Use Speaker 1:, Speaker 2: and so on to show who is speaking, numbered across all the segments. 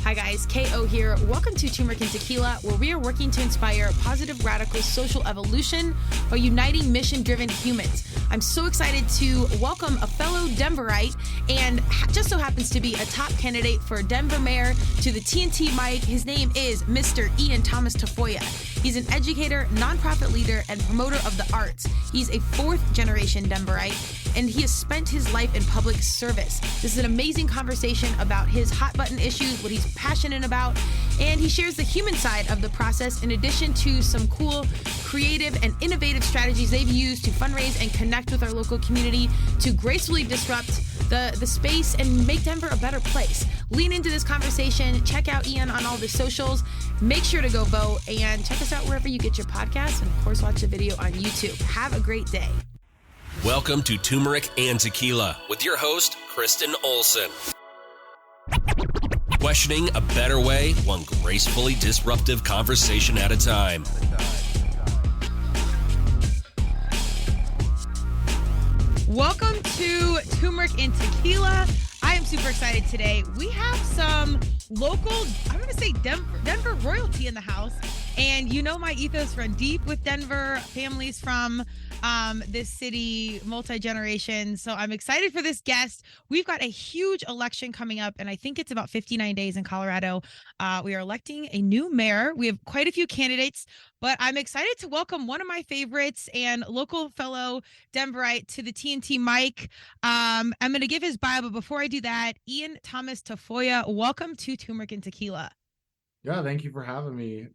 Speaker 1: Hi guys, KO here. Welcome to Turmeric and Tequila, where we are working to inspire positive, radical social evolution by uniting mission-driven humans. I'm so excited to welcome a fellow Denverite and just so happens to be a top candidate for Denver mayor to the T&T mic. His name is Mr. Ean Thomas Tafoya. He's an educator, nonprofit leader, and promoter of the arts. He's a fourth-generation Denverite, and he has spent his life in public service. This is an amazing conversation about his hot-button issues, what he's passionate about, and he shares the human side of the process in addition to some cool, creative, and innovative strategies they've used to fundraise and connect with our local community to gracefully disrupt the space and make Denver a better place. Lean into this conversation. Check out Ian on all the socials. Make sure to go vote and check us out wherever you get your podcasts, and of course watch the video on YouTube. Have a great day.
Speaker 2: Welcome to Turmeric and Tequila with your host, Kristen Olson. Questioning a better way, one gracefully disruptive conversation at a time.
Speaker 1: Welcome to Turmeric and Tequila. I am super excited today. We have some local, I'm going to say Denver royalty in the house. And you know my ethos run deep with Denver, families from this city, multi-generation. So I'm excited for this guest. We've got a huge election coming up, and I think it's about 59 days in Colorado. We are electing a new mayor. We have quite a few candidates, but I'm excited to welcome one of my favorites and local fellow Denverite to the T&T mic. I'm going to give his bio, but before I do that, Ean Thomas Tafoya, welcome to Turmeric and Tequila.
Speaker 3: Yeah, thank you for having me.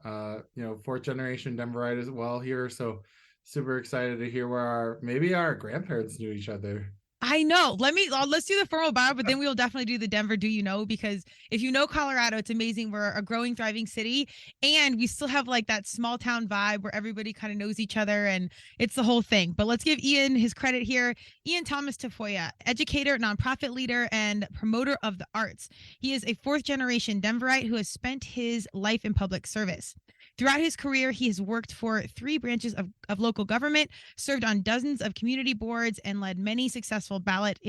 Speaker 3: Fourth generation Denverite as well here. So super excited to hear where maybe our grandparents knew each other.
Speaker 1: I know. Let's do the formal bio, but then we'll definitely do the Denver Do You Know, because if you know Colorado, it's amazing. We're a growing, thriving city, and we still have like that small town vibe where everybody kind of knows each other, and it's the whole thing. But let's give Ian his credit here. Ean Thomas Tafoya, educator, nonprofit leader, and promoter of the arts. He is a fourth generation Denverite who has spent his life in public service. Throughout his career, he has worked for 3 branches of local government, served on dozens of community boards, and led many successful ballot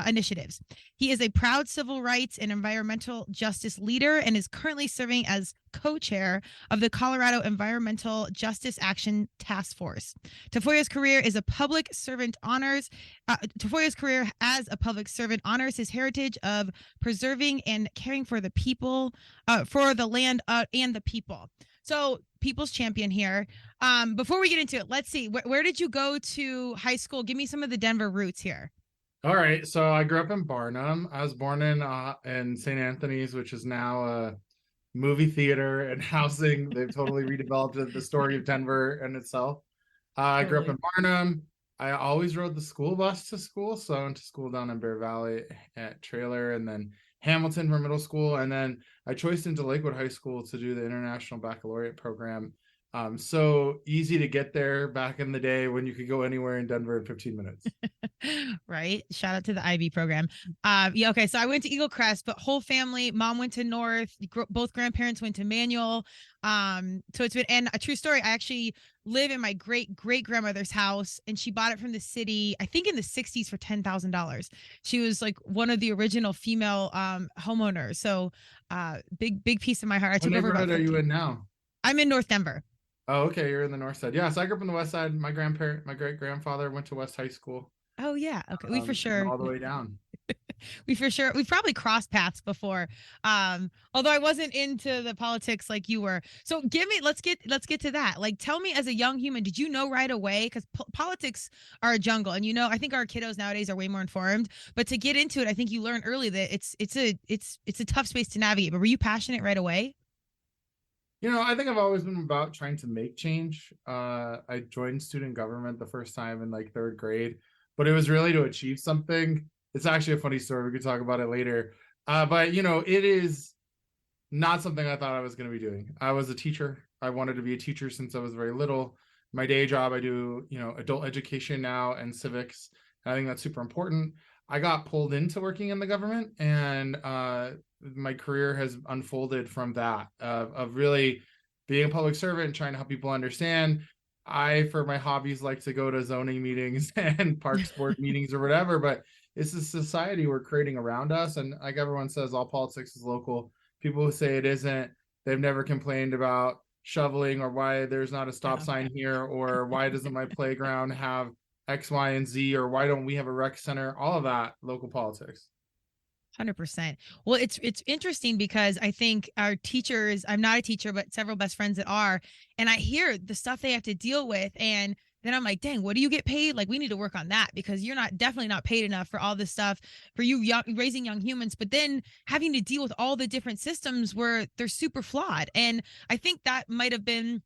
Speaker 1: initiatives. He is a proud civil rights and environmental justice leader and is currently serving as co-chair of the Colorado Environmental Justice Action Task Force. Tafoya's career as a public servant honors his heritage of preserving and caring for the people, for the land and the people. So, people's champion here. Before we get into it, let's see. Where did you go to high school? Give me some of the Denver roots here.
Speaker 3: All right. So I grew up in Barnum. I was born in St. Anthony's, which is now a movie theater and housing. They've totally redeveloped the story of Denver in itself. I grew up in Barnum. I always rode the school bus to school. So I went to school down in Bear Valley at Trailer, and then Hamilton for middle school, and then I choiced into Lakewood High School to do the International Baccalaureate program. So easy to get there back in the day when you could go anywhere in Denver in 15 minutes.
Speaker 1: Right. Shout out to the IB program. Yeah. Okay. So I went to Eagle Crest, but whole family, mom went to North, both grandparents went to Manual. So it's been, and a true story, I actually live in my great grandmother's house, and she bought it from the city, I think in the 60s for $10,000. She was like one of the original female homeowners. So big piece of my heart. I took over. What neighborhood
Speaker 3: are you in now?
Speaker 1: I'm in North Denver.
Speaker 3: Oh, okay. You're in the north side. Yeah. So I grew up on the west side. My great grandfather went to West High School.
Speaker 1: Oh yeah. Okay. We for sure.
Speaker 3: All the way down.
Speaker 1: We've probably crossed paths before. Although I wasn't into the politics like you were. So let's get to that. Like, tell me, as a young human, did you know right away? Because politics are a jungle, and I think our kiddos nowadays are way more informed. But to get into it, I think you learn early that it's a tough space to navigate. But were you passionate right away?
Speaker 3: I think I've always been about trying to make change. I joined student government the first time in like 3rd grade, but it was really to achieve something. It's actually a funny story. We could talk about it later. But it is not something I thought I was going to be doing. I was a teacher. I wanted to be a teacher since I was very little. My day job, I do, adult education now and civics. And I think that's super important. I got pulled into working in the government, and my career has unfolded from that, of really being a public servant and trying to help people understand. I, for my hobbies, like to go to zoning meetings and parks board meetings or whatever, but it's a society we're creating around us. And like everyone says, all politics is local. People who say it isn't. They've never complained about shoveling or why there's not a stop sign here, or why doesn't my playground have X, Y, and Z, or why don't we have a rec center? All of that, local politics.
Speaker 1: 100%. Well, it's interesting because I think our teachers, I'm not a teacher, but several best friends that are, and I hear the stuff they have to deal with. And then I'm like, dang, what do you get paid? Like, we need to work on that, because you're definitely not paid enough for all this stuff for you raising young humans, but then having to deal with all the different systems where they're super flawed. And I think that might have been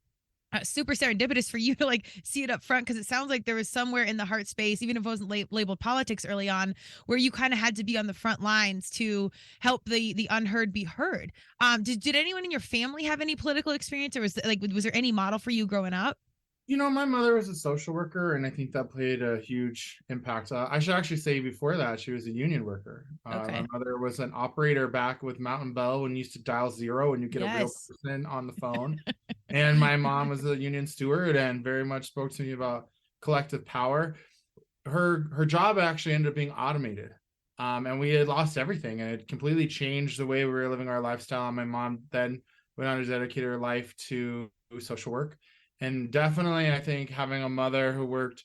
Speaker 1: super serendipitous for you to like see it up front, because it sounds like there was somewhere in the heart space, even if it wasn't labeled politics early on, where you kind of had to be on the front lines to help the unheard be heard. Did anyone in your family have any political experience, or was there any model for you growing up?
Speaker 3: My mother was a social worker, and I think that played a huge impact. I should actually say before that, she was a union worker.
Speaker 1: Okay.
Speaker 3: My mother was an operator back with Mountain Bell when you used to dial 0 and you get a real person on the phone. And my mom was a union steward and very much spoke to me about collective power. Her job actually ended up being automated. And we had lost everything, and it completely changed the way we were living our lifestyle. And my mom then went on to dedicate her life to social work. And definitely, I think having a mother who worked,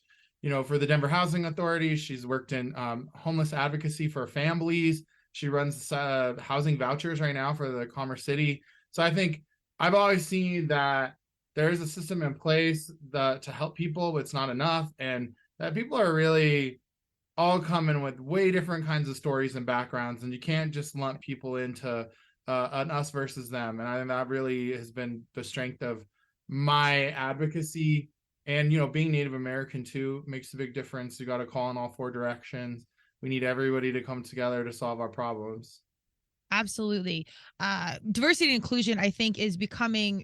Speaker 3: for the Denver Housing Authority, she's worked in homeless advocacy for families. She runs housing vouchers right now for the Commerce City. So I think I've always seen that there is a system in place to help people, but it's not enough. And that people are really all coming with way different kinds of stories and backgrounds. And you can't just lump people into an us versus them. And I think that really has been the strength of my advocacy. And being Native American too makes a big difference. You got to call in all 4 directions. We need everybody to come together to solve our problems.
Speaker 1: Absolutely. Diversity and inclusion, I think, is becoming,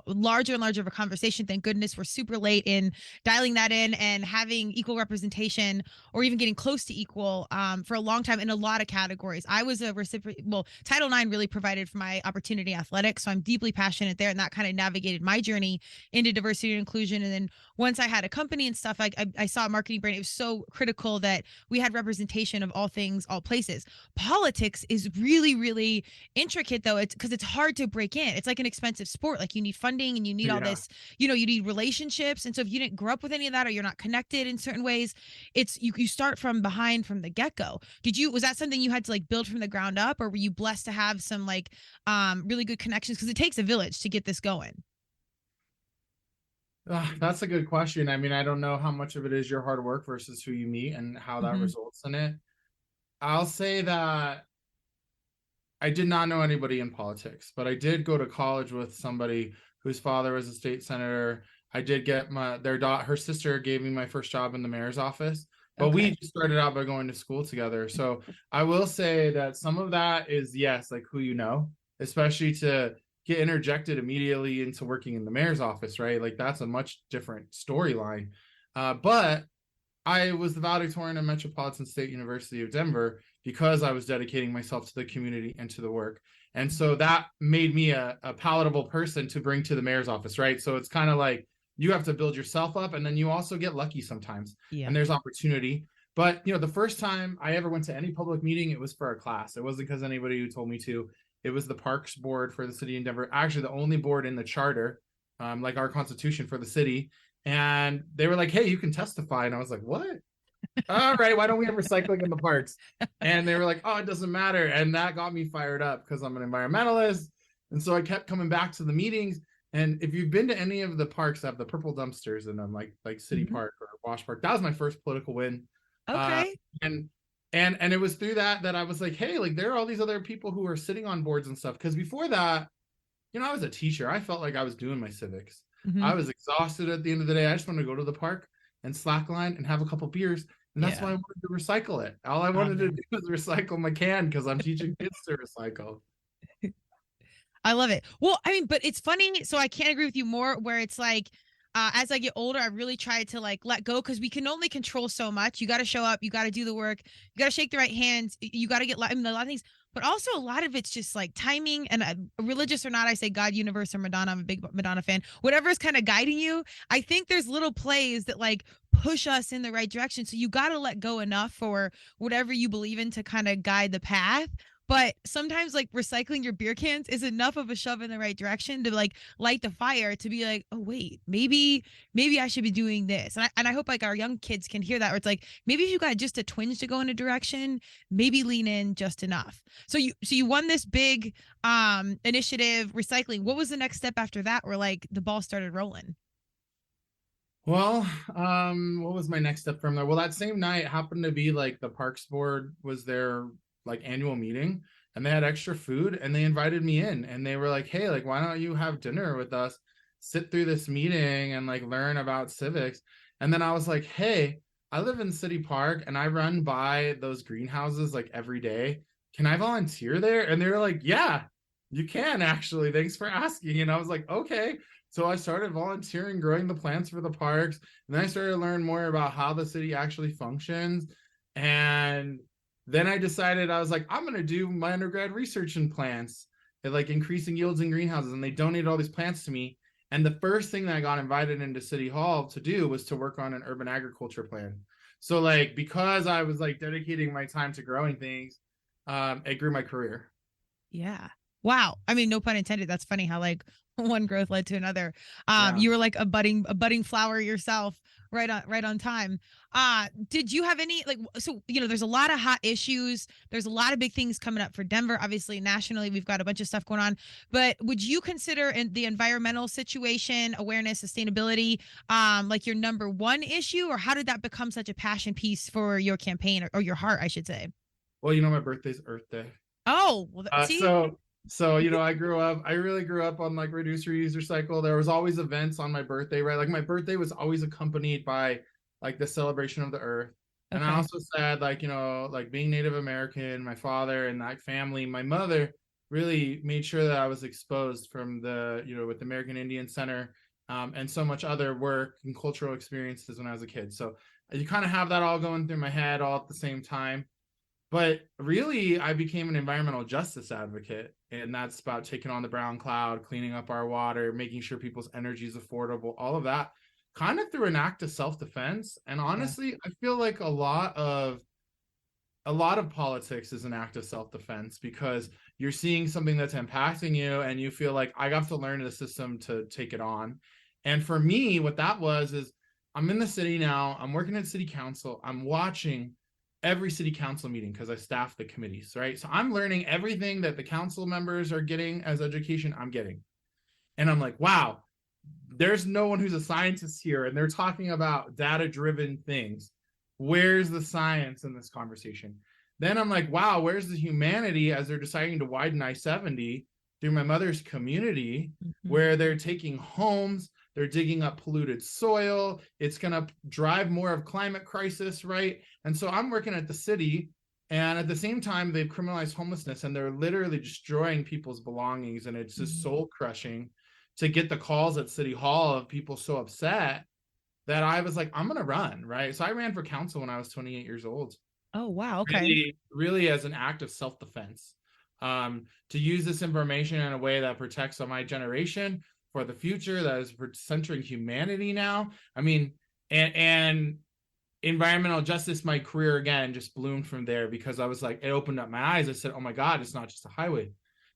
Speaker 1: larger and larger of a conversation. Thank goodness we're super late in dialing that in and having equal representation, or even getting close to equal, for a long time in a lot of categories. I was a recipient. Well, Title IX really provided for my opportunity athletics, so I'm deeply passionate there, and that kind of navigated my journey into diversity and inclusion. And then once I had a company and stuff, I saw a marketing brand. It was so critical that we had representation of all things, all places. Politics is really, really intricate, though. It's because it's hard to break in. It's like an expensive sport. Like, you need funding, and you need all this, you need relationships. And so if you didn't grow up with any of that, or you're not connected in certain ways, it's you start from behind from the get-go. Was that something you had to like build from the ground up, or were you blessed to have some like really good connections? Because it takes a village to get this going.
Speaker 3: That's a good question. I mean, I don't know how much of it is your hard work versus who you meet and how that results in it. I'll say that I did not know anybody in politics, but I did go to college with somebody whose father was a state senator. I did get her sister gave me my first job in the mayor's office, but we just started out by going to school together. So I will say that some of that is, yes, like who you know, especially to get interjected immediately into working in the mayor's office, right? Like, that's a much different storyline. But I was the valedictorian at Metropolitan State University of Denver because I was dedicating myself to the community and to the work. And so that made me a palatable person to bring to the mayor's office, right? So it's kind of like you have to build yourself up, and then you also get lucky sometimes. Yeah. And there's opportunity. But, the first time I ever went to any public meeting, it was for a class. It wasn't because anybody who told me to. It was the Parks Board for the city of Denver, actually the only board in the charter, like our constitution for the city. And they were like, hey, you can testify. And I was like, what? All right, why don't we have recycling in the parks? And they were like, oh, it doesn't matter. And that got me fired up because I'm an environmentalist. And so I kept coming back to the meetings. And if you've been to any of the parks that have the purple dumpsters in them, like City Park or Wash Park, that was my first political win.
Speaker 1: Okay.
Speaker 3: And it was through that I was like, hey, like there are all these other people who are sitting on boards and stuff. Because before that, I was a teacher. I felt like I was doing my civics. I was exhausted at the end of the day. I just wanted to go to the park and slackline and have a couple beers. And that's why I wanted to recycle it. All I wanted to do was recycle my can because I'm teaching kids to recycle.
Speaker 1: I love it. Well, I mean, but it's funny. So I can't agree with you more, where it's like, as I get older, I really try to like let go, because we can only control so much. You got to show up, you got to do the work, you got to shake the right hands, you got to get a lot of things. But also a lot of it's just like timing, and religious or not, I say God, universe, or Madonna. I'm a big Madonna fan. Whatever is kind of guiding you. I think there's little plays that like push us in the right direction. So you got to let go enough for whatever you believe in to kind of guide the path. but sometimes like recycling your beer cans is enough of a shove in the right direction to like light the fire to be like, oh wait, maybe I should be doing this. And I hope like our young kids can hear that, where it's like, maybe if you got just a twinge to go in a direction, maybe lean in just enough. So you won this big initiative recycling. What was the next step after that where like the ball started rolling?
Speaker 3: Well, what was my next step from there? Well, that same night happened to be like the Parks Board was their like annual meeting, and they had extra food, and they invited me in, and they were like, hey, like, why don't you have dinner with us, sit through this meeting and like learn about civics? And then I was like, hey, I live in City Park and I run by those greenhouses like every day. Can I volunteer there? And they were like, yeah, you can actually. Thanks for asking. And I was like, okay. So I started volunteering, growing the plants for the parks. And then I started to learn more about how the city actually functions. And then I decided, I was like, I'm going to do my undergrad research in plants and like increasing yields in greenhouses. And they donated all these plants to me. And the first thing that I got invited into City Hall to do was to work on an urban agriculture plan. So like, because I was like dedicating my time to growing things, it grew my career.
Speaker 1: Yeah. Wow. I mean, no pun intended. That's funny how like one growth led to another.
Speaker 3: Yeah.
Speaker 1: You were like a budding flower yourself, right on time. Did you have any like, so there's a lot of hot issues. There's a lot of big things coming up for Denver. Obviously, nationally, we've got a bunch of stuff going on. But would you consider the environmental situation, awareness, sustainability, like your number one issue, or how did that become such a passion piece for your campaign, or your heart, I should say?
Speaker 3: Well, my birthday's Earth Day.
Speaker 1: Oh, well, see.
Speaker 3: So I really grew up on like reduce, reuse, recycle. There was always events on my birthday, right? Like my birthday was always accompanied by like the celebration of the earth. And I also said like, like being Native American, my father and that family, my mother really made sure that I was exposed from the, with the American Indian Center, and so much other work and cultural experiences when I was a kid. So you kind of have that all going through my head all at the same time. But really, I became an environmental justice advocate, and that's about taking on the brown cloud, cleaning up our water, making sure people's energy is affordable, all of that, kind of through an act of self-defense. And honestly, I feel like a lot of politics is an act of self-defense, because you're seeing something that's impacting you, and you feel like I got to learn the system to take it on. And for me, what that was is I'm in the city now, I'm working at city council, I'm watching every city council meeting because I staff the committees, right? So I'm learning everything that the council members are getting as education, I'm getting. And I'm like, wow, there's no one who's a scientist here, and they're talking about data-driven things. Where's the science in this conversation? Then I'm like, wow, where's the humanity as they're deciding to widen I-70 through my mother's community, where they're taking homes, they're digging up polluted soil. It's going to drive more of climate crisis, right? And so I'm working at the city, and at the same time, they've criminalized homelessness, and they're literally destroying people's belongings. And it's just soul crushing to get the calls at City Hall of people so upset that I was like, I'm going to run, right? So I ran for council when I was 28 years old.
Speaker 1: Oh, wow. Okay.
Speaker 3: Really as an act of self-defense, to use this information in a way that protects my generation for the future, that is centering humanity now. I mean, and environmental justice, my career again just bloomed from there, because I was like, it opened up my eyes. I said, oh my God, it's not just a highway,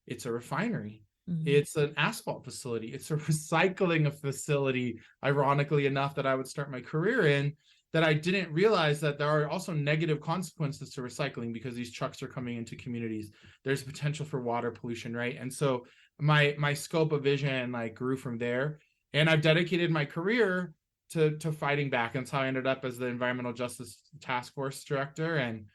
Speaker 3: it's a refinery. It's an asphalt facility. It's a recycling facility, ironically enough, that I would start my career in, that I didn't realize that there are also negative consequences to recycling, because these trucks are coming into communities. There's potential for water pollution, right? And so my scope of vision like grew from there, and I've dedicated my career to fighting back. And that's how I ended up as the Environmental Justice Task Force Director. And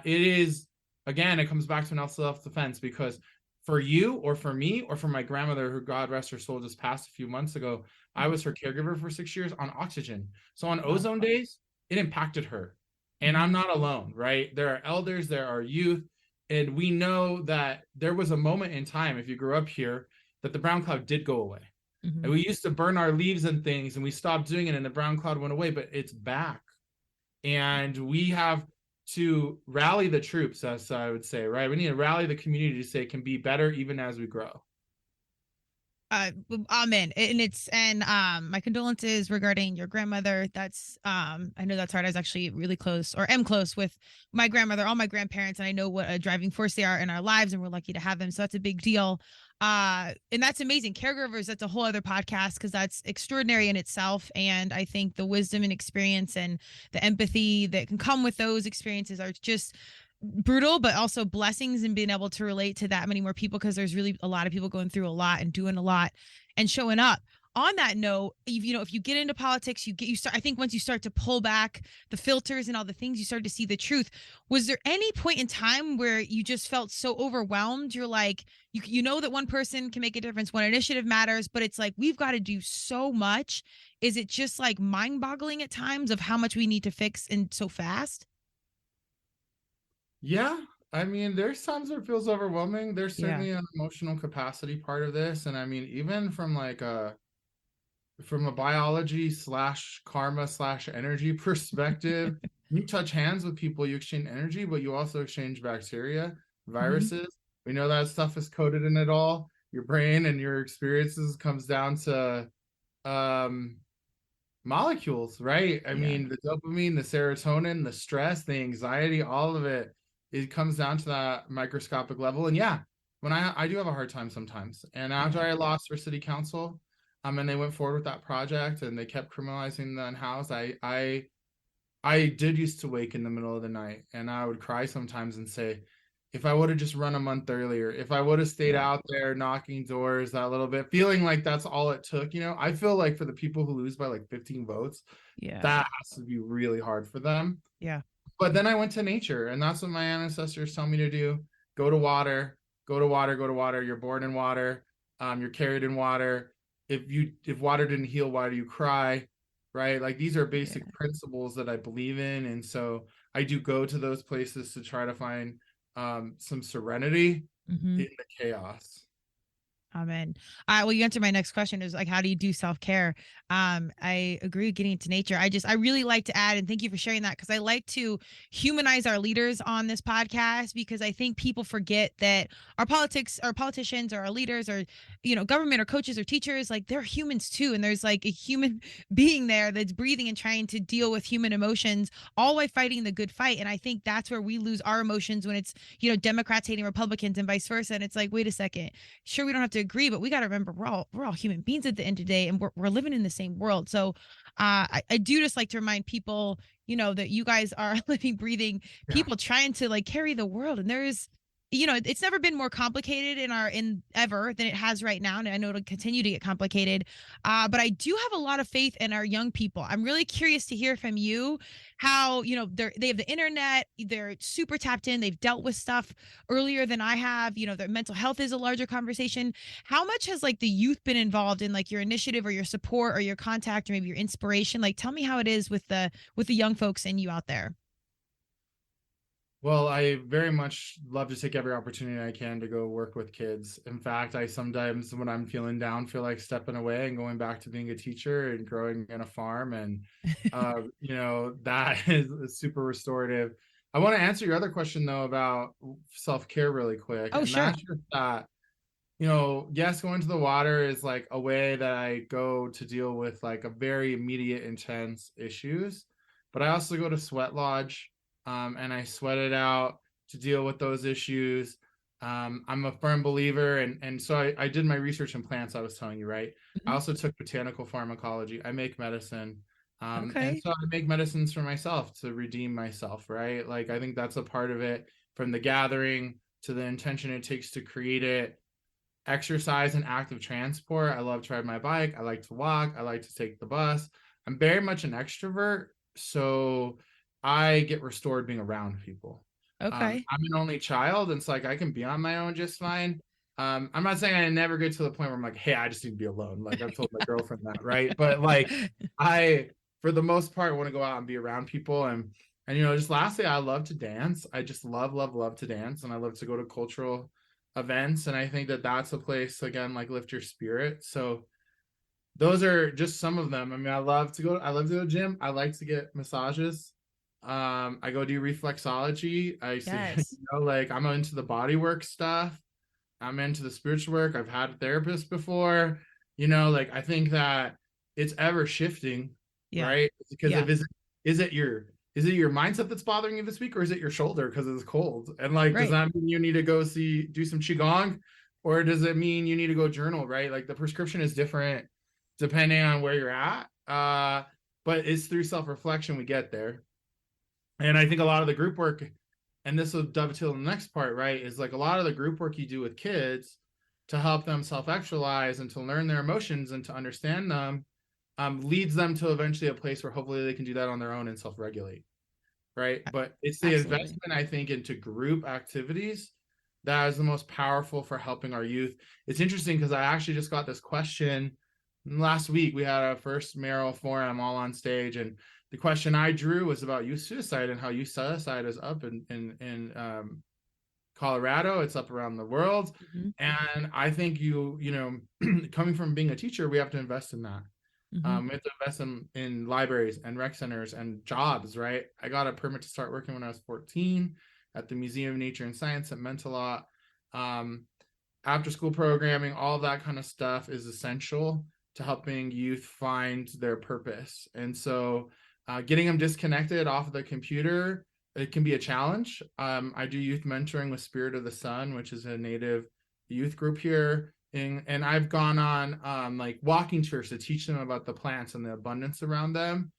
Speaker 3: it is, again, it comes back to an self-defense, because for you or for me or for my grandmother, who God rest her soul just passed a few months ago, I was her caregiver for 6 years on oxygen. So on ozone days, it impacted her. And I'm not alone, right? There are elders, there are youth. And we know that there was a moment in time, if you grew up here, that the brown cloud did go away. And we used to burn our leaves and things, and we stopped doing it, and the brown cloud went away, but it's back. And we have to rally the troops, as I would say, right? We need to rally the community to say it can be better even as we grow.
Speaker 1: Amen. And my condolences regarding your grandmother. That's I know that's hard. I was actually really close, or am close, with my grandmother, all my grandparents, and I know what a driving force they are in our lives, and we're lucky to have them. So that's a big deal. And that's amazing. Caregivers, that's a whole other podcast, because that's extraordinary in itself. And I think the wisdom and experience and the empathy that can come with those experiences are just brutal, but also blessings, and being able to relate to that many more people, because there's really a lot of people going through a lot and doing a lot and showing up. On that note, if you get into politics, you start, I think once you start to pull back the filters and all the things, you start to see the truth. Was there any point in time where you just felt so overwhelmed? You're like, you know that one person can make a difference, one initiative matters, but it's like, we've got to do so much. Is it just like mind boggling at times of how much we need to fix and so fast?
Speaker 3: Yeah, I mean, there's times where it feels overwhelming. There's
Speaker 1: Yeah.
Speaker 3: certainly an emotional capacity part of this, and I mean, even from like a biology slash karma slash energy perspective, you touch hands with people, you exchange energy, but you also exchange bacteria,
Speaker 1: Mhm.
Speaker 3: viruses. We know that stuff is coded in it all. Your brain and your experiences comes down to um molecules, right? I
Speaker 1: Yeah.
Speaker 3: mean, the dopamine, the serotonin, the stress, the anxiety, all of it, it comes down to that microscopic level. And yeah, when I do have a hard time sometimes. And after
Speaker 1: Yeah.
Speaker 3: I lost for city council, and they went forward with that project and they kept criminalizing the unhoused, I did used to wake in the middle of the night and I would cry sometimes and say, if I would have just run a month earlier, if I would have stayed
Speaker 1: Yeah.
Speaker 3: out there knocking doors that little bit, feeling like that's all it took, I feel like for the people who lose by like 15 votes,
Speaker 1: Yeah.
Speaker 3: that has to be really hard for them.
Speaker 1: Yeah.
Speaker 3: But then I went to nature, and that's what my ancestors tell me to do. Go to water, go to water, go to water. You're born in water. You're carried in water. If water didn't heal, why do you cry? Right? Like these are basic
Speaker 1: Yeah.
Speaker 3: principles that I believe in, and so I do go to those places to try to find some serenity
Speaker 1: Mhm.
Speaker 3: in the chaos.
Speaker 1: Amen. Well, you answered my next question, is like, how do you do self care? I agree with getting into nature. I really like to add, and thank you for sharing that, because I like to humanize our leaders on this podcast, because I think people forget that our politicians, or our leaders, or government, or coaches, or teachers, like, they're humans too, and there's like a human being there that's breathing and trying to deal with human emotions, all while fighting the good fight. And I think that's where we lose our emotions, when it's Democrats hating Republicans and vice versa. And it's like, wait a second, sure, we don't have to agree, but we got to remember we're all human beings at the end of the day, and we're living in the same world. So I do just like to remind people, that you guys are living, breathing
Speaker 3: Yeah.
Speaker 1: people trying to like carry the world. And there's it's never been more complicated in ever than it has right now, and I know it'll continue to get complicated. But I do have a lot of faith in our young people. I'm really curious to hear from you how they have the internet, they're super tapped in, they've dealt with stuff earlier than I have. Their mental health is a larger conversation. How much has like the youth been involved in like your initiative, or your support, or your contact, or maybe your inspiration? Like, tell me how it is with the young folks and you out there.
Speaker 3: Well, I very much love to take every opportunity I can to go work with kids. In fact, I sometimes, when I'm feeling down, feel like stepping away and going back to being a teacher and growing in a farm. And, that is super restorative. I want to answer your other question, though, about self-care really quick.
Speaker 1: Oh,
Speaker 3: And
Speaker 1: sure.
Speaker 3: that's just that, yes, going to the water is like a way that I go to deal with like a very immediate, intense issues. But I also go to sweat lodge, and I sweat it out to deal with those issues. I'm a firm believer, and so I did my research in plants. I was telling you, right? I
Speaker 1: Mhm.
Speaker 3: also took botanical pharmacology. I make medicine, and
Speaker 1: Okay.
Speaker 3: so I make medicines for myself to redeem myself, right? Like I think that's a part of it, from the gathering to the intention it takes to create it. Exercise and active transport. I love to ride my bike. I like to walk. I like to take the bus. I'm very much an extrovert, so I get restored being around people.
Speaker 1: Okay.
Speaker 3: I'm an only child, and it's like I can be on my own just fine. I'm not saying I never get to the point where I'm like, hey, I just need to be alone. Like I've told my girlfriend that, right? But like I, for the most part, want to go out and be around people. And just lastly, I love to dance. I just love, love, love to dance, and I love to go to cultural events. And I think that that's a place, again, like lift your spirit. So those are just some of them. I mean, I love to go to the gym. I like to get massages. I go do reflexology. I see,
Speaker 1: Yes.
Speaker 3: like I'm into the body work stuff. I'm into the spiritual work. I've had a therapist before, like I think that it's ever shifting, right? Because if is it your mindset that's bothering you this week, or is it your shoulder because it's cold? And like, does that mean you need to go do some qigong, or does it mean you need to go journal, right? Like the prescription is different depending on where you're at. But it's through self-reflection we get there. And I think a lot of the group work, and this will dovetail in the next part, right, is like a lot of the group work you do with kids to help them self-actualize and to learn their emotions and to understand them, leads them to eventually a place where hopefully they can do that on their own and self-regulate, right? But it's the investment, I think, into group activities that is the most powerful for helping our youth. It's interesting because I actually just got this question last week. We had our first Mayoral forum all on stage, and the question I drew was about youth suicide and how youth suicide is up in Colorado. It's up around the world. Mm-hmm. And I think coming from being a teacher, we have to invest in that. Mm-hmm. We have to invest in libraries and rec centers and jobs, right? I got a permit to start working when I was 14 at the Museum of Nature and Science. It meant a lot. After school programming, all that kind of stuff is essential to helping youth find their purpose. And so getting them disconnected off of the computer, it can be a challenge. I do youth mentoring with Spirit of the Sun, which is a native youth group here. And I've gone on like walking tours to teach them about the plants and the abundance around them.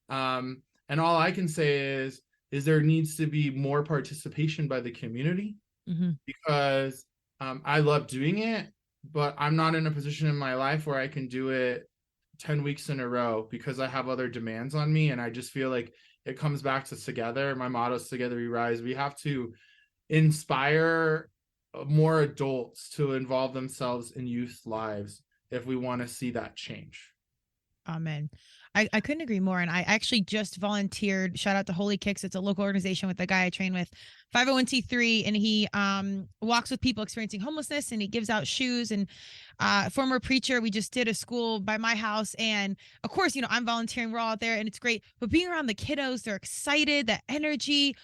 Speaker 3: And all I can say is there needs to be more participation by the community, mm-hmm. because I love doing it, but I'm not in a position in my life where I can do it 10 weeks in a row because I have other demands on me. And I just feel like it comes back to together. My motto is Together We Rise. We have to inspire more adults to involve themselves in youth lives if we want to see that change.
Speaker 1: Amen. I couldn't agree more. And I actually just volunteered. Shout out to Holy Kicks. It's a local organization with the guy I train with, 501c3, and he walks with people experiencing homelessness, and he gives out shoes. And former preacher, we just did a school by my house, and of course, I'm volunteering. We're all out there, and it's great. But being around the kiddos, they're excited, that energy.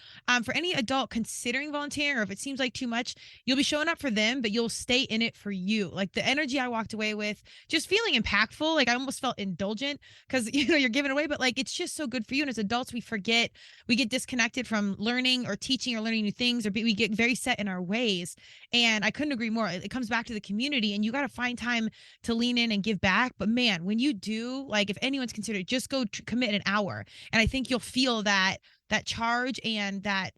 Speaker 1: For any adult considering volunteering, or if it seems like too much, you'll be showing up for them, but you'll stay in it for you. Like the energy I walked away with, just feeling impactful. Like I almost felt indulgent because you're giving away, but like it's just so good for you. And as adults, we get disconnected from learning or teaching or learning new things, or we get very set in our ways. And I couldn't agree more. It comes back to the community, and you got to find time to lean in and give back. But man, when you do, like if anyone's considered, just go commit an hour, and I think you'll feel that charge and that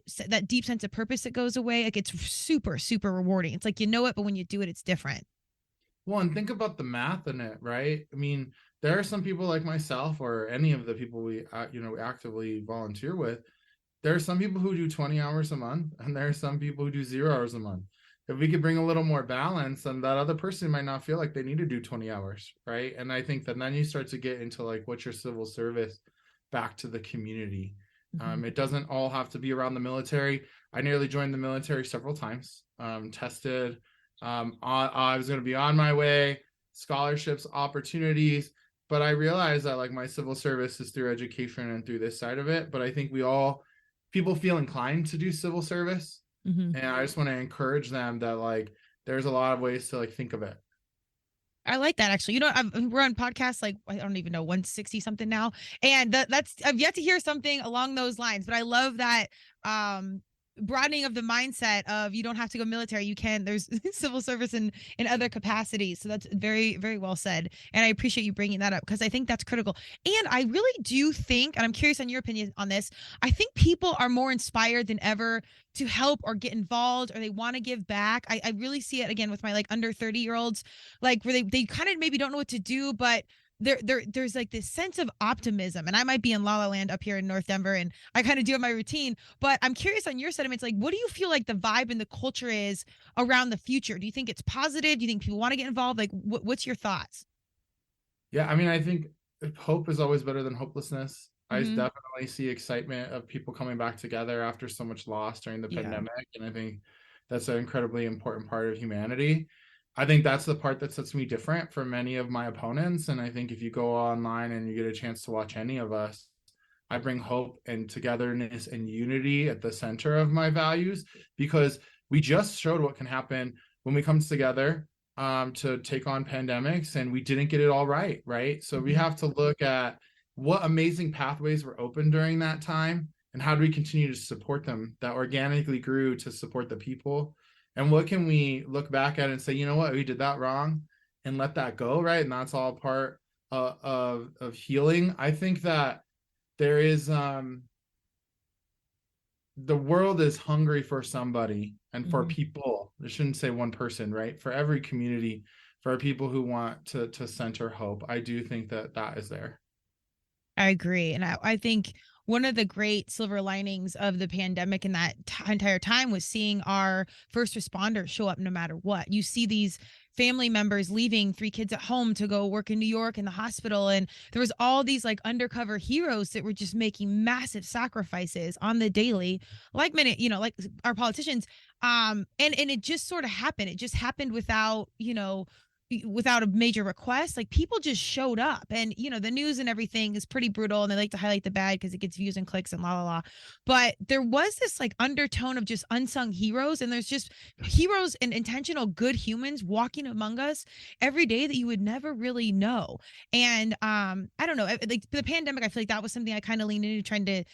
Speaker 1: deep sense of purpose that goes away. Like it's super, super rewarding. It's like, it, but when you do it, it's different.
Speaker 3: Well, and think about the math in it, right? I mean, there are some people like myself or any of the people we actively volunteer with. There are some people who do 20 hours a month, and there are some people who do 0 hours a month. If we could bring a little more balance, then that other person might not feel like they need to do 20 hours, right? And I think that then you start to get into like, what's your civil service back to the community? Mm-hmm. It doesn't all have to be around the military. I nearly joined the military several times, tested. I was going to be on my way, scholarships, opportunities, but I realized that like my civil service is through education and through this side of it. But I think people feel inclined to do civil service. Mm-hmm. And I just want to encourage them that like, there's a lot of ways to like think of it.
Speaker 1: I like that actually. We're on podcasts like, I don't even know, 160 something now. And I've yet to hear something along those lines, but I love that broadening of the mindset of you don't have to go military. You can, there's civil service in other capacities. So that's very, very well said. And I appreciate you bringing that up because I think that's critical. And I really do think, and I'm curious on your opinion on this, I think people are more inspired than ever to help or get involved, or they want to give back. I really see it again with my like under 30-year-olds, like where they kind of maybe don't know what to do, but there's like this sense of optimism. And I might be in La La Land up here in North Denver, and I kind of do have my routine, but I'm curious on your sentiments. Like, what do you feel like the vibe and the culture is around the future? Do you think it's positive? Do you think people want to get involved? Like, what's your thoughts?
Speaker 3: Yeah, I mean, I think hope is always better than hopelessness. Mm-hmm. I definitely see excitement of people coming back together after so much loss during the pandemic. And I think that's an incredibly important part of humanity. I think that's the part that sets me different from many of my opponents. And I think if you go online and you get a chance to watch any of us, I bring hope and togetherness and unity at the center of my values, because we just showed what can happen when we come together to take on pandemics, and we didn't get it all right, right? So we have to look at what amazing pathways were open during that time, and how do we continue to support them that organically grew to support the people, and what can we look back at and say, you know what, we did that wrong, and let that go, right? And that's all part of healing. I think that there is the world is hungry for somebody, and for people. I shouldn't say one person, right? For every community, for people who want to center hope. I do think that that is there.
Speaker 1: I agree. And I think one of the great silver linings of the pandemic in that entire time was seeing our first responders show up no matter what. You see these family members leaving 3 kids at home to go work in New York in the hospital. And there was all these like undercover heroes that were just making massive sacrifices on the daily, like many, like our politicians. And it just sort of happened. It just happened without a major request. Like, people just showed up, and the news and everything is pretty brutal, and they like to highlight the bad because it gets views and clicks and la. But there was this like undertone of just unsung heroes, and there's just heroes and intentional good humans walking among us every day that you would never really know. And I don't know, like the pandemic, I feel like that was something I kind of leaned into, trying to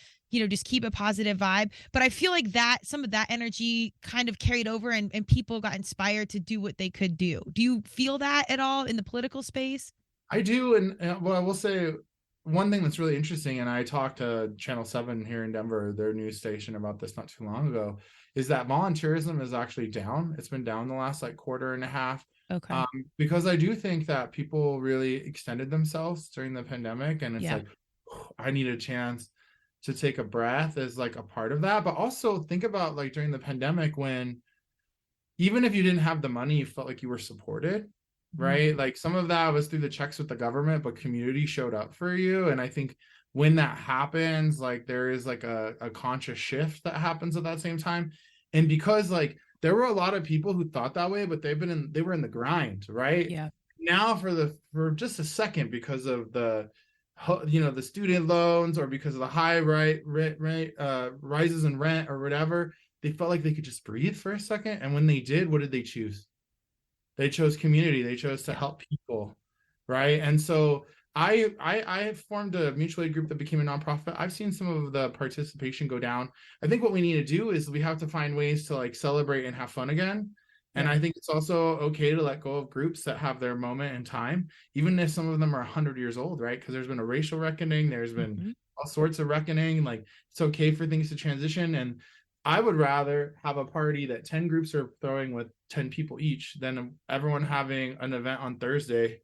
Speaker 1: just keep a positive vibe. But I feel like that some of that energy kind of carried over, and people got inspired to do what they could do. Do you feel that at all in the political space?
Speaker 3: I do. And well, I will say one thing that's really interesting, and I talked to Channel 7 here in Denver, their news station, about this not too long ago, is that volunteerism is actually down. It's been down the last like quarter and a half.
Speaker 1: Okay.
Speaker 3: Because I do think that people really extended themselves during the pandemic, and it's like, I need a chance to take a breath is like a part of that. But also think about like during the pandemic, when even if you didn't have the money, you felt like you were supported, right? Like some of that was through the checks with the government, but community showed up for you. And I think when that happens, like there is like a conscious shift that happens at that same time. And because like there were a lot of people who thought that way, but they were in the grind, right?
Speaker 1: Yeah.
Speaker 3: Now for just a second, because of the student loans, or because of the high rises in rent or whatever, they felt like they could just breathe for a second. And when they did, what did they choose? They chose community. They chose to help people, right? And so I formed a mutual aid group that became a nonprofit. I've seen some of the participation go down. I think what we need to do is we have to find ways to like celebrate and have fun again. And I think it's also okay to let go of groups that have their moment in time, even if some of them are 100 years old, right? Because there's been a racial reckoning, there's been all sorts of reckoning. Like, it's okay for things to transition. And I would rather have a party that 10 groups are throwing with 10 people each than everyone having an event on Thursday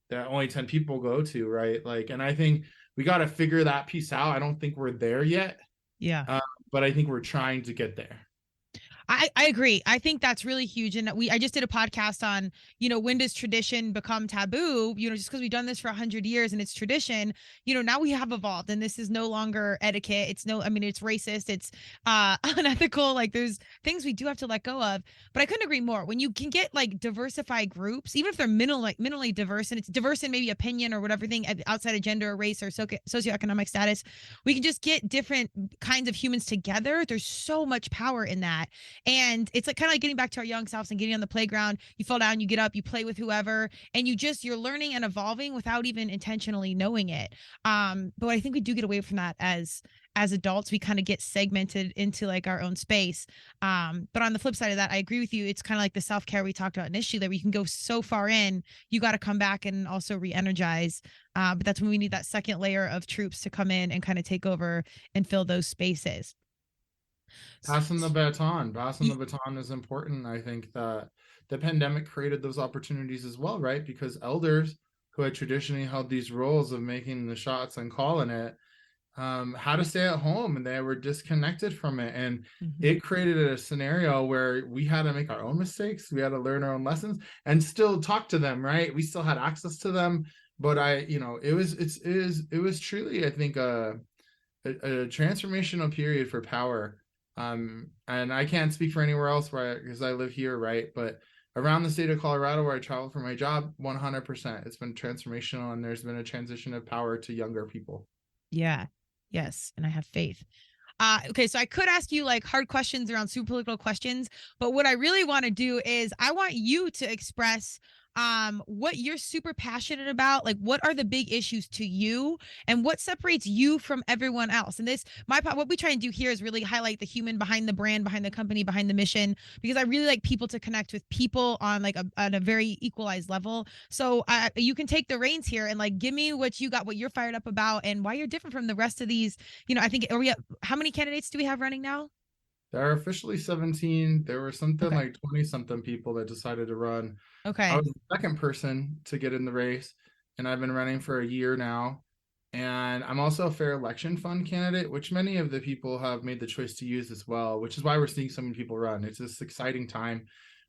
Speaker 3: that only 10 people go to, right? Like, and I think we got to figure that piece out. I don't think we're there yet.
Speaker 1: Yeah.
Speaker 3: But I think we're trying to get there.
Speaker 1: I agree. I think that's really huge. And I just did a podcast on, when does tradition become taboo? Just because we've done this for 100 years and it's tradition, now we have evolved, and this is no longer etiquette. It's racist. It's unethical. Like, there's things we do have to let go of. But I couldn't agree more. When you can get like diversified groups, even if they're minimally diverse, and it's diverse in maybe opinion or whatever thing outside of gender or race or socioeconomic status, we can just get different kinds of humans together. There's so much power in that. And it's like kind of like getting back to our young selves and getting on the playground. You fall down, you get up, you play with whoever, and you're learning and evolving without even intentionally knowing it. But I think we do get away from that as adults. We kind of get segmented into like our own space. But on the flip side of that, I agree with you. It's kind of like the self-care we talked about initially, that we can go so far in, you got to come back and also re-energize. But that's when we need that second layer of troops to come in and kind of take over and fill those spaces.
Speaker 3: Passing the baton is important. I think that the pandemic created those opportunities as well, right? Because elders who had traditionally held these roles of making the shots and calling it had to stay at home, and they were disconnected from it. And it created a scenario where we had to make our own mistakes. We had to learn our own lessons and still talk to them, right? We still had access to them. But it was truly, I think, a transformational period for power. And I can't speak for anywhere else, right? Because I live here, right? But around the state of Colorado, where I travel for my job, 100%, it's been transformational, and there's been a transition of power to younger people.
Speaker 1: Yeah. Yes. And I have faith. Okay, so I could ask you like hard questions around super political questions, but what I really want to do is I want you to express what you're super passionate about. Like, what are the big issues to you, and what separates you from everyone else? And this, what we try and do here is really highlight the human behind the brand, behind the company, behind the mission, because I really like people to connect with people on like on a very equalized level. So you can take the reins here and like give me what you got, what you're fired up about, and why you're different from the rest of these. I think how many candidates do we have running now?
Speaker 3: There are officially 17. There were something
Speaker 1: Okay.
Speaker 3: like 20 something people that decided to run. I
Speaker 1: Okay.
Speaker 3: was the second person to get in the race, and I've been running for a year now. And I'm also a fair election fund candidate, which many of the people have made the choice to use as well, which is why we're seeing so many people run. It's this exciting time.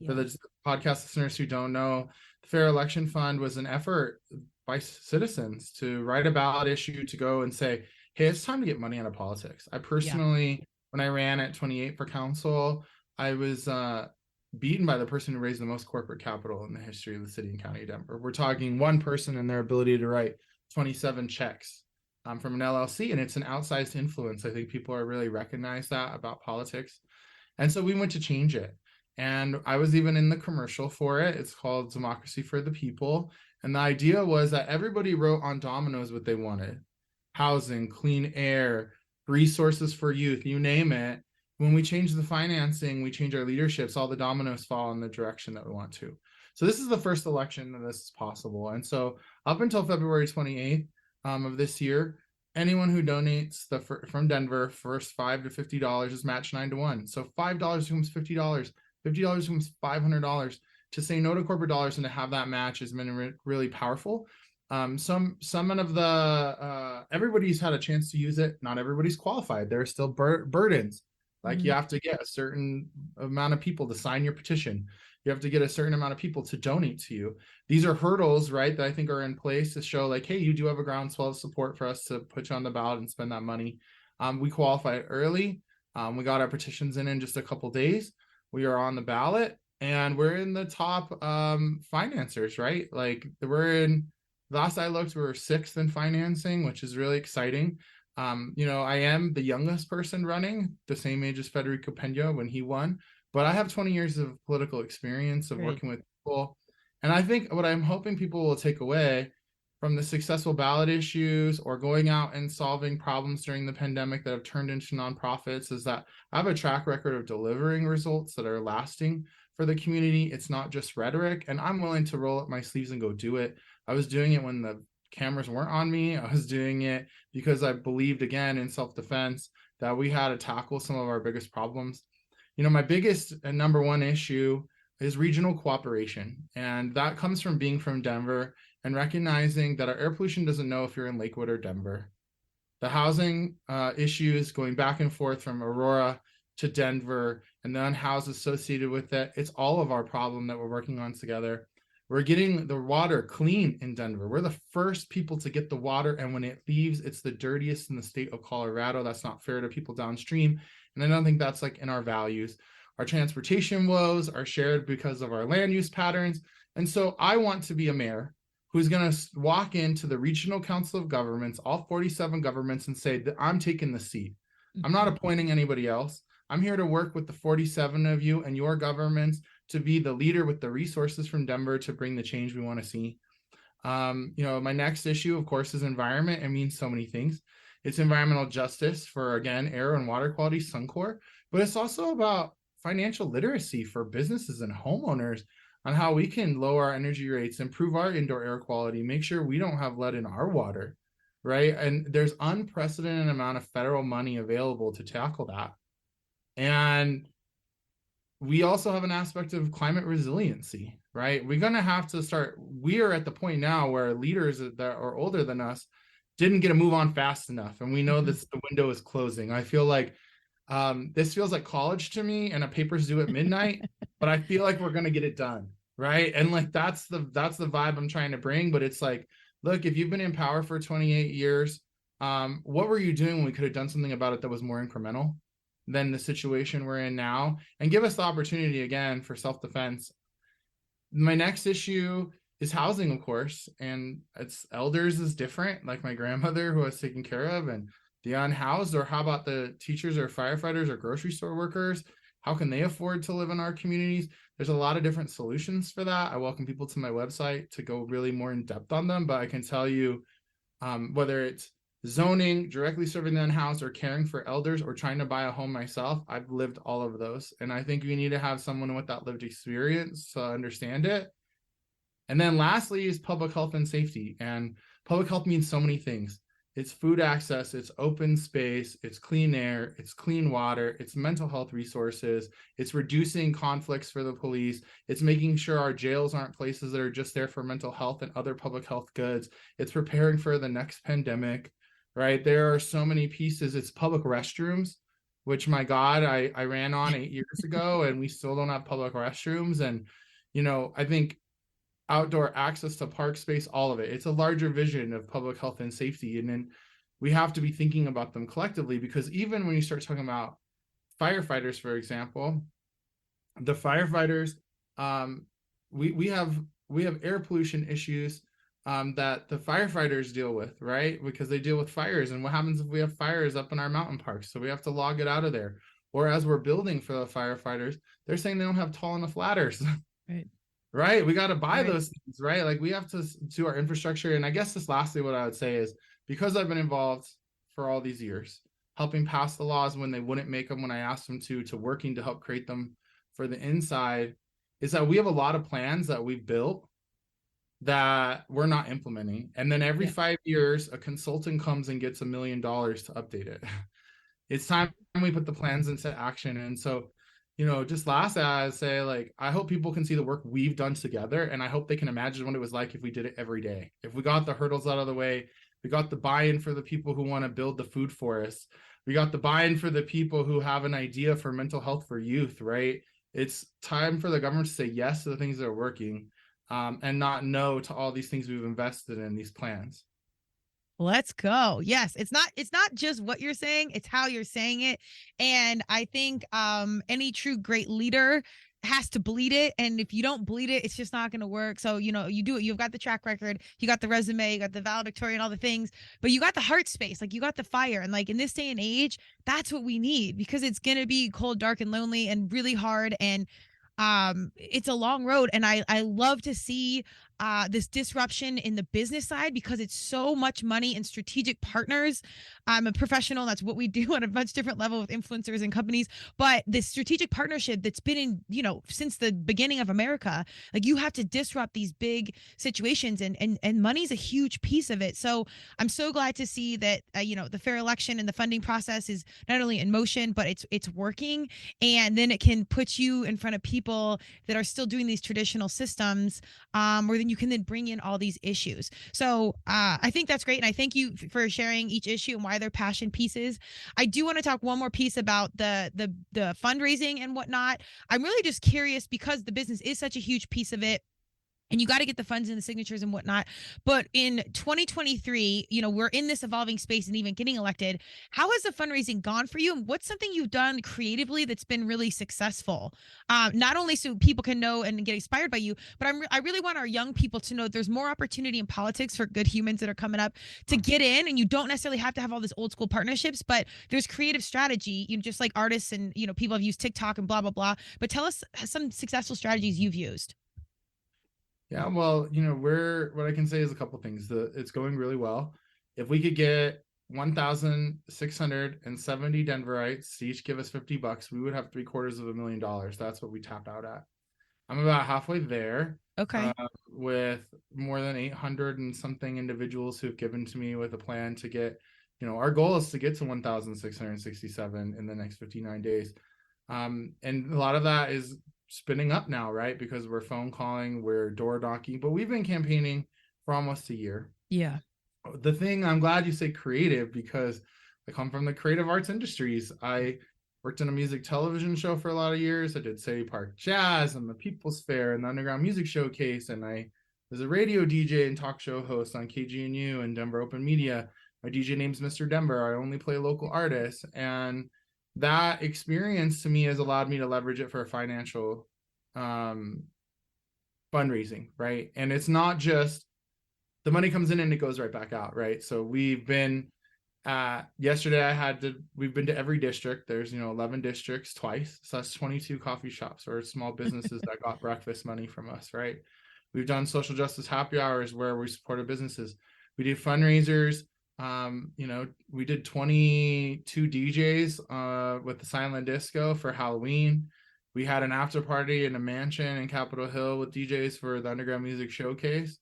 Speaker 3: For the podcast listeners who don't know, the Fair Election Fund was an effort by citizens to write a ballot issue to go and say, hey, it's time to get money out of politics. I personally, when I ran at 28 for council, I was beaten by the person who raised the most corporate capital in the history of the city and county of Denver. We're talking one person and their ability to write 27 checks from an LLC, and it's an outsized influence. I think people are really recognize that about politics. And so we went to change it. And I was even in the commercial for it. It's called Democracy for the People. And the idea was that everybody wrote on dominoes what they wanted: housing, clean air, resources for youth, you name it. When we change the financing, we change our leaderships, all the dominoes fall in the direction that we want to. So this is the first election that this is possible. And so up until February 28th of this year, anyone who donates from Denver, first $5 to $50 is matched 9-1. So $5 becomes $50, $50 becomes $500. To say no to corporate dollars and to have that match has been really powerful. Some of the everybody's had a chance to use it. Not everybody's qualified. There are still burdens. Like you have to get a certain amount of people to sign your petition. You have to get a certain amount of people to donate to you. These are hurdles, right, that I think are in place to show like, hey, you do have a groundswell of support for us to put you on the ballot and spend that money. We qualified early. We got our petitions in just a couple days. We are on the ballot, and we're in the top financiers, right? Like last I looked, we were 6th in financing, which is really exciting. I am the youngest person running, the same age as Federico Pena when he won, but I have 20 years of political experience of working with people. And I think what I'm hoping people will take away from the successful ballot issues or going out and solving problems during the pandemic that have turned into nonprofits is that I have a track record of delivering results that are lasting for the community. It's not just rhetoric, and I'm willing to roll up my sleeves and go do it. I was doing it when the cameras weren't on me. I was doing it because I believed, again, in self-defense, that we had to tackle some of our biggest problems. My biggest and number one issue is regional cooperation. And that comes from being from Denver and recognizing that our air pollution doesn't know if you're in Lakewood or Denver. The housing issues going back and forth from Aurora to Denver and the unhoused associated with it, it's all of our problem that we're working on together. We're getting the water clean in Denver. We're the first people to get the water, and when it leaves, it's the dirtiest in the state of Colorado. That's not fair to people downstream, and I don't think that's like in our values. Our transportation woes are shared because of our land use patterns, and so I want to be a mayor who's going to walk into the Regional Council of Governments, all 47 governments, and say that I'm taking the seat. I'm not appointing anybody else. I'm here to work with the 47 of you and your governments to be the leader with the resources from Denver to bring the change we want to see. My next issue, of course, is environment. It means so many things. It's environmental justice for, again, air and water quality, Suncor, but it's also about financial literacy for businesses and homeowners on how we can lower our energy rates, improve our indoor air quality, make sure we don't have lead in our water, right? And there's unprecedented amount of federal money available to tackle that. And we also have an aspect of climate resiliency, right? We're going to have to we are at the point now where leaders that are older than us didn't get to move on fast enough. And we know that the window is closing. I feel like this feels like college to me, and a paper's due at midnight, but I feel like we're going to get it done, right? And like, that's the vibe I'm trying to bring. But it's like, look, if you've been in power for 28 years, what were you doing when we could have done something about it that was more incremental than the situation we're in now, and give us the opportunity again for self-defense. My next issue is housing, of course, and it's elders is different, like my grandmother who I was taking care of, and the unhoused, or how about the teachers or firefighters or grocery store workers? How can they afford to live in our communities? There's a lot of different solutions for that. I welcome people to my website to go really more in depth on them, but I can tell you, whether it's zoning, directly serving the unhoused, or caring for elders, or trying to buy a home myself, I've lived all of those. And I think you need to have someone with that lived experience to understand it. And then lastly is public health and safety. And public health means so many things. It's food access, it's open space, it's clean air, it's clean water, it's mental health resources, it's reducing conflicts for the police, it's making sure our jails aren't places that are just there for mental health and other public health goods, it's preparing for the next pandemic, right? There are so many pieces. It's public restrooms, which, my God, I ran on 8 years ago, and we still don't have public restrooms. And, I think outdoor access to park space, all of it. It's a larger vision of public health and safety. And then we have to be thinking about them collectively, because even when you start talking about firefighters, for example, the firefighters, we have air pollution issues that the firefighters deal with, right? Because they deal with fires. And what happens if we have fires up in our mountain parks? So we have to log it out of there. Or as we're building for the firefighters, they're saying they don't have tall enough ladders.
Speaker 1: Right.
Speaker 3: Right. We got to buy those things, right? Like, we have to do our infrastructure. And I guess just lastly, what I would say is, because I've been involved for all these years, helping pass the laws when they wouldn't make them when I asked them to working to help create them for the inside, is that we have a lot of plans that we've built that we're not implementing. And then every 5 years, a consultant comes and gets $1 million to update it. It's time we put the plans into action. And so, just last, I say, like, I hope people can see the work we've done together, and I hope they can imagine what it was like if we did it every day. If we got the hurdles out of the way, we got the buy-in for the people who want to build the food forests, we got the buy-in for the people who have an idea for mental health for youth, right? It's time for the government to say yes to the things that are working, and not no to all these things we've invested in, these plans.
Speaker 1: Let's go. Yes. It's not just what you're saying, it's how you're saying it. And I think any true great leader has to bleed it. And if you don't bleed it, it's just not going to work. So, you do it. You've got the track record, you got the resume, you got the valedictorian, all the things, but you got the heart space, like you got the fire. And like in this day and age, that's what we need, because it's going to be cold, dark, and lonely and really hard. And it's a long road. And I love to see this disruption in the business side, because it's so much money and strategic partners. I'm a professional. That's what we do on a much different level with influencers and companies. But this strategic partnership that's been in, since the beginning of America, like, you have to disrupt these big situations, and money's a huge piece of it. So I'm so glad to see that, the fair election and the funding process is not only in motion, but it's working. And then it can put you in front of people that are still doing these traditional systems, where then you can then bring in all these issues. So I think that's great. And I thank you for sharing each issue and why they're passion pieces. I do want to talk one more piece about the fundraising and whatnot. I'm really just curious, because the business is such a huge piece of it, and you got to get the funds and the signatures and whatnot. But in 2023, we're in this evolving space and even getting elected. How has the fundraising gone for you? And what's something you've done creatively that's been really successful? Not only so people can know and get inspired by you, but I really want our young people to know that there's more opportunity in politics for good humans that are coming up to get in. And you don't necessarily have to have all this old school partnerships, but there's creative strategy, just like artists and, people have used TikTok and blah, blah, blah. But tell us some successful strategies you've used.
Speaker 3: Yeah, well, what I can say is a couple things. It's going really well. If we could get 1,670 Denverites to each give us $50, we would have $750,000. That's what we tapped out at. I'm about halfway there.
Speaker 1: Okay.
Speaker 3: With more than 800 and something individuals who've given to me with a plan to get, our goal is to get to 1,667 in the next 59 days. And a lot of that is spinning up now, right? Because we're phone calling, we're door knocking, but we've been campaigning for almost a year.
Speaker 1: Yeah.
Speaker 3: The thing, I'm glad you say creative, because I come from the creative arts industries. I worked in a music television show for a lot of years. I did City Park Jazz and the People's Fair and the Underground Music Showcase. And I was a radio DJ and talk show host on KGNU and Denver Open Media. My DJ name's Mr. Denver. I only play local artists. And that experience to me has allowed me to leverage it for financial fundraising, right? And it's not just the money comes in and it goes right back out, right? So we've been Yesterday we've been to every district. There's, 11 districts twice. So that's 22 coffee shops or small businesses that got breakfast money from us, right? We've done social justice happy hours where we supported businesses. We did fundraisers. We did 22 DJs with the silent disco for Halloween. We had an after party in a mansion in Capitol Hill with DJs for the Underground Music Showcase.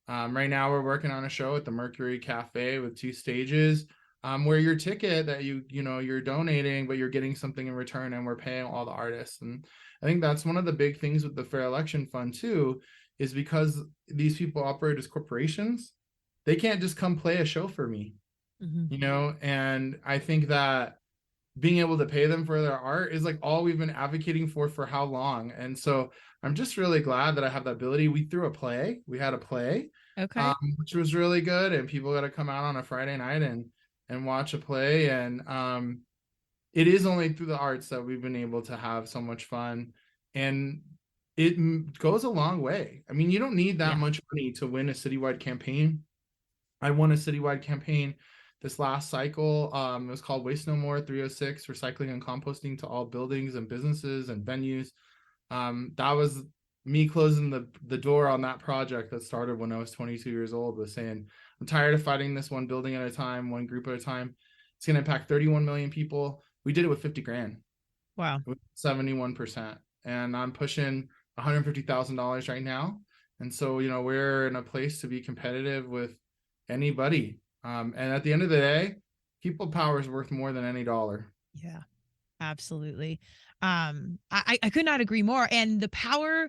Speaker 3: Right now we're working on a show at the Mercury Cafe with 2 stages, where your ticket that you're donating, but you're getting something in return, and we're paying all the artists. And I think that's one of the big things with the Fair Election Fund too, is because these people operate as corporations, they can't just come play a show for me, and I think that being able to pay them for their art is like all we've been advocating for how long. And so I'm just really glad that I have that ability. We had a play,
Speaker 1: okay,
Speaker 3: which was really good, and people got to come out on a Friday night and watch a play. And it is only through the arts that we've been able to have so much fun, and it goes a long way. I mean, you don't need that much money to win a citywide campaign. I won a citywide campaign this last cycle. It was called Waste No More 306, recycling and composting to all buildings and businesses and venues. That was me closing the door on that project that started when I was 22 years old, with saying, I'm tired of fighting this one building at a time, one group at a time. It's going to impact 31 million people. We did it with 50 grand.
Speaker 1: Wow.
Speaker 3: 71%. And I'm pushing $150,000 right now. And so, we're in a place to be competitive with anybody. And at the end of the day, people power is worth more than any dollar.
Speaker 1: Yeah, absolutely. I could not agree more. And the power,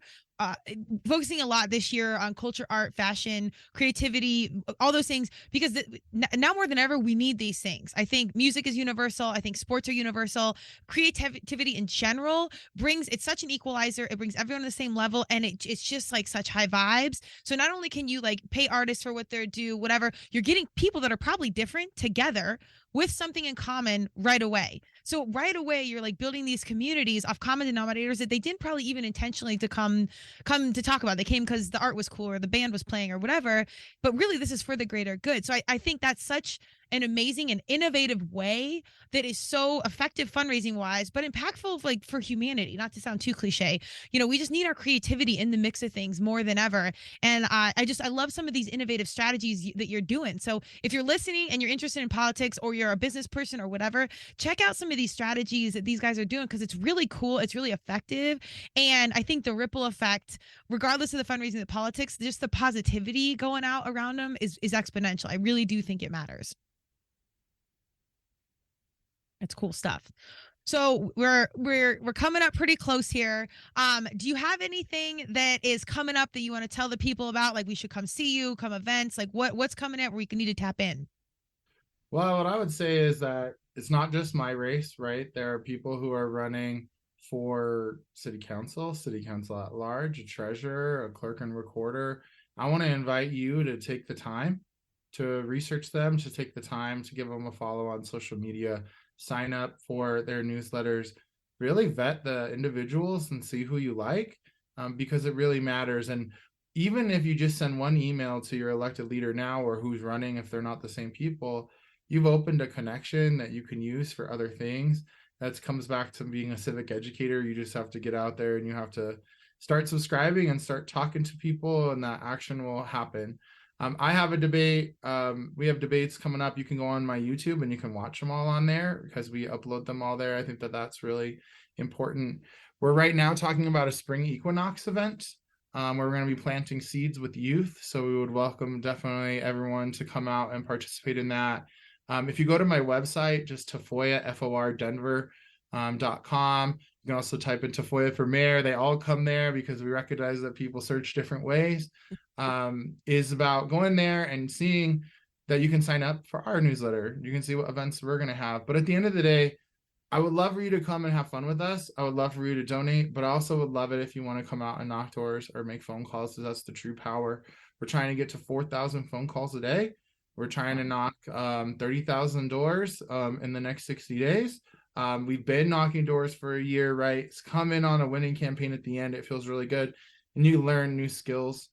Speaker 1: focusing a lot this year on culture, art, fashion, creativity, all those things, because now more than ever, we need these things. I think music is universal. I think sports are universal. Creativity in general it's such an equalizer. It brings everyone to the same level, and it's just like such high vibes. So not only can you like pay artists for what they do, whatever, you're getting people that are probably different together with something in common right away. So right away, you're like building these communities of common denominators that they didn't probably even intentionally to come to talk about. They came because the art was cool or the band was playing or whatever. But really, this is for the greater good. So I think that's such an amazing and innovative way that is so effective fundraising wise, but impactful like for humanity, not to sound too cliche. We just need our creativity in the mix of things more than ever. And I love some of these innovative strategies that you're doing. So if you're listening and you're interested in politics, or you're a business person or whatever, check out some of these strategies that these guys are doing, because it's really cool. It's really effective. And I think the ripple effect, regardless of the fundraising, the politics, just the positivity going out around them is exponential. I really do think it matters. It's cool stuff. So we're coming up pretty close here. Do you have anything that is coming up that you want to tell the people about? Like, we should come see you, come events, like what's coming up where we need to tap in?
Speaker 3: Well, what I would say is that it's not just my race, right? There are people who are running for city council at large, a treasurer, a clerk and recorder. I want to invite you to take the time to research them, to take the time to give them a follow on social media, sign up for their newsletters, really vet the individuals and see who you like, because it really matters. And even if you just send one email to your elected leader now, or who's running, if they're not the same people, you've opened a connection that you can use for other things. That comes back to being a civic educator. You just have to get out there and you have to start subscribing and start talking to people, and that action will happen. I have a debate. We have debates coming up. You can go on my YouTube and you can watch them all on there, because we upload them all there. I think that that's really important. We're right now talking about a spring equinox event, where we're going to be planting seeds with youth. So we would welcome definitely everyone to come out and participate in that. If you go to my website, just Tafoya, FOR Denver.com. You can also type in Tafoya for mayor. They all come there because we recognize that people search different ways. Is about going there and seeing that you can sign up for our newsletter. You can see what events we're going to have. But at the end of the day, I would love for you to come and have fun with us. I would love for you to donate, but I also would love it if you want to come out and knock doors or make phone calls, because that's the true power. We're trying to get to 4,000 phone calls a day. We're trying to knock 30,000 doors in the next 60 days. We've been knocking doors for a year, right? It's come in on a winning campaign at the end. It feels really good. And you learn new skills.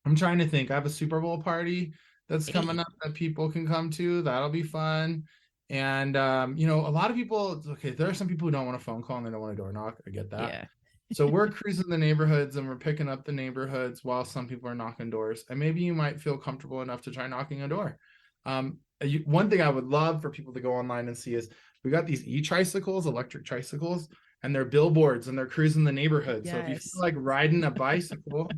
Speaker 3: I'm trying to think. I have a Super Bowl party that's coming up that people can come to. That'll be fun. And, you know, a lot of people, okay, there are some people who don't want a phone call and they don't want a door knock. I get that. Yeah. So we're cruising the neighborhoods and we're picking up the neighborhoods while some people are knocking doors. And maybe you might feel comfortable enough to try knocking a door. One thing I would love for people to go online and see is we got these e-tricycles, electric tricycles, and they're billboards and they're cruising the neighborhood. Yes. So if you feel like riding a bicycle,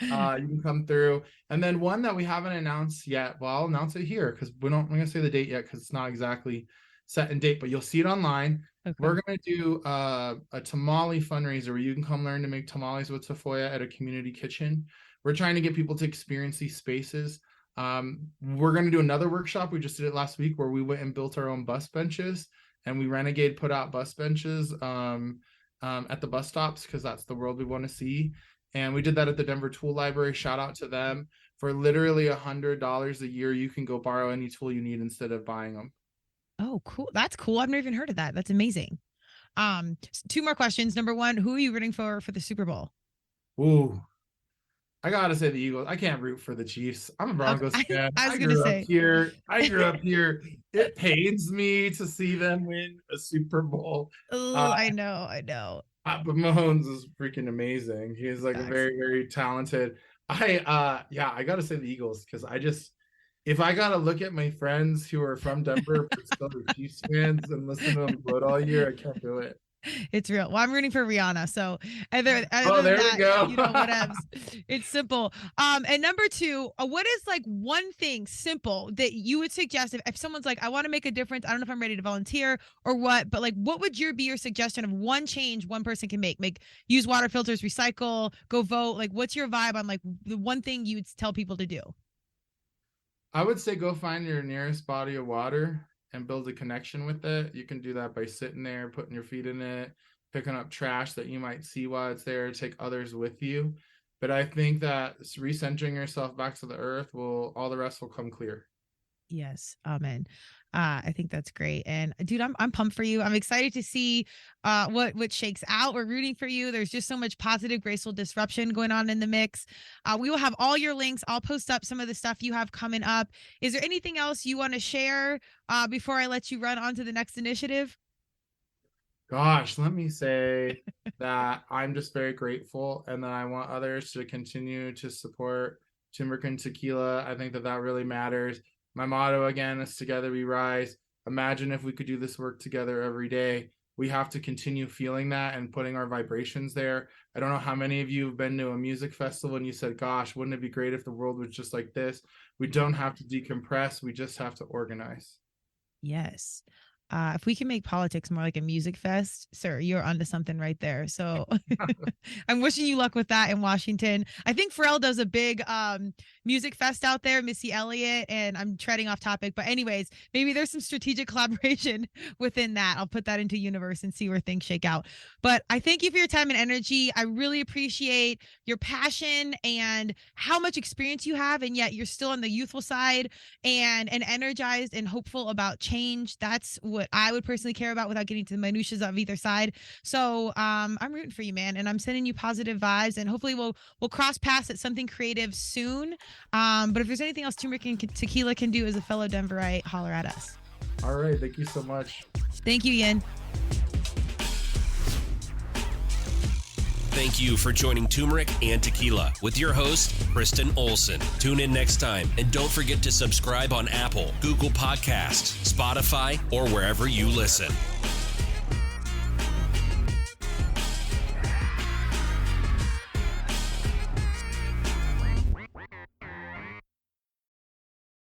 Speaker 3: you can come through. And then one that we haven't announced yet, well, I'll announce it here because we're not going to say the date yet because it's not exactly set in date, but you'll see it online. Okay. We're going to do a tamale fundraiser where you can come learn to make tamales with Tafoya at a community kitchen. We're trying to get people to experience these spaces. We're going to do another workshop. We just did it last week where we went and built our own bus benches. And we Renegade put out bus benches at the bus stops because that's the world we want to see. And we did that at the Denver Tool Library. Shout out to them. For literally $100 a year, you can go borrow any tool you need instead of buying them.
Speaker 1: Oh, cool. That's cool. I've never even heard of that. That's amazing. 2 more questions. Number 1, who are you rooting for the Super Bowl?
Speaker 3: Ooh. I gotta say the Eagles. I can't root for the Chiefs. I'm a Broncos fan. I grew up here. It pains me to see them win a Super Bowl.
Speaker 1: Oh, I know.
Speaker 3: But Mahomes is freaking amazing. He is like a very, very talented. I gotta say the Eagles because if I gotta look at my friends who are from Denver but still are Chiefs fans and listen to them gloat all year, I can't do it.
Speaker 1: It's real. Well, I'm rooting for Rihanna. So there
Speaker 3: we go.
Speaker 1: You know, whatevs. It's simple. And number 2, what is like one thing simple that you would suggest if someone's like, I want to make a difference. I don't know if I'm ready to volunteer or what, but like, what would be your suggestion of one change one person can make? Use water filters, recycle, go vote. Like, what's your vibe on like the one thing you would tell people to do?
Speaker 3: I would say go find your nearest body of water and build a connection with it. You can do that by sitting there, putting your feet in it, picking up trash that you might see while it's there, take others with you. But I think that recentering yourself back to the earth all the rest will come clear.
Speaker 1: Yes. Amen. I think that's great. And dude, I'm pumped for you. I'm excited to see what shakes out. We're rooting for you. There's just so much positive, graceful disruption going on in the mix. We will have all your links. I'll post up some of the stuff you have coming up. Is there anything else you want to share before I let you run on to the next initiative?
Speaker 3: Gosh, let me say that I'm just very grateful and that I want others to continue to support Turmeric and Tequila. I think that really matters. My motto, again, is together we rise. Imagine if we could do this work together every day. We have to continue feeling that and putting our vibrations there. I don't know how many of you have been to a music festival and you said, gosh, wouldn't it be great if the world was just like this? We don't have to decompress. We just have to organize.
Speaker 1: Yes. If we can make politics more like a music fest, sir, you're onto something right there. So I'm wishing you luck with that in Washington. I think Pharrell does a big music fest out there, Missy Elliott, and I'm treading off topic. But anyways, maybe there's some strategic collaboration within that. I'll put that into universe and see where things shake out. But I thank you for your time and energy. I really appreciate your passion and how much experience you have. And yet you're still on the youthful side and energized and hopeful about change. That's what I would personally care about without getting to the minutiae of either side. So I'm rooting for you, man. And I'm sending you positive vibes and hopefully we'll cross paths at something creative soon. But if there's anything else Turmeric and Tequila can do as a fellow Denverite, holler at us.
Speaker 3: All right. Thank you so much.
Speaker 1: Thank you, Ian.
Speaker 2: Thank you for joining Turmeric and Tequila with your host, Kristen Olson. Tune in next time, and don't forget to subscribe on Apple, Google Podcasts, Spotify, or wherever you listen.